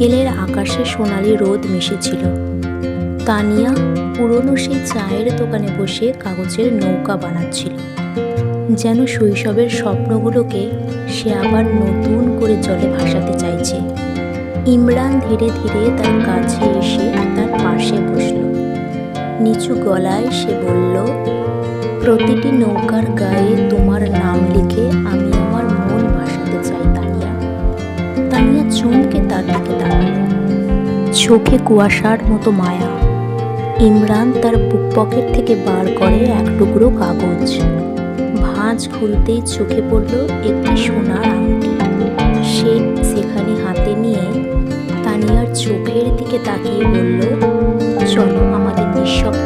বিকেলের আকাশে সোনালি রোদ মিশেছিল। তানিয়া পুরনো সেই চায়ের দোকানে বসে কাগজের নৌকা বানাচ্ছিল, যেন শৈশবের স্বপ্নগুলোকে সে আবার নতুন করে জলে ভাসাতে চাইছে। ইমরান ধীরে ধীরে তার কাছে এসে তার পাশে বসল। নিচু গলায় সে বলল, প্রতিটি নৌকার গায়ে তোমার নাম লিখে আমি আমার মন ভাসাতে চাই তানিয়া। তানিয়া চমকে তার দিকে তাকাল, চোখে কুয়াশার মতো মায়া। ইমরান তার বুক পকেট থেকে বার করে এক টুকরো কাগজ। ভাঁজ খুলতেই চোখে পড়ল একটি সোনার আংটি। সে সেখানে হাতে নিয়ে তানিয়ার চোখের দিকে তাকিয়ে বলল, চলো আমাদের নিঃশব্দ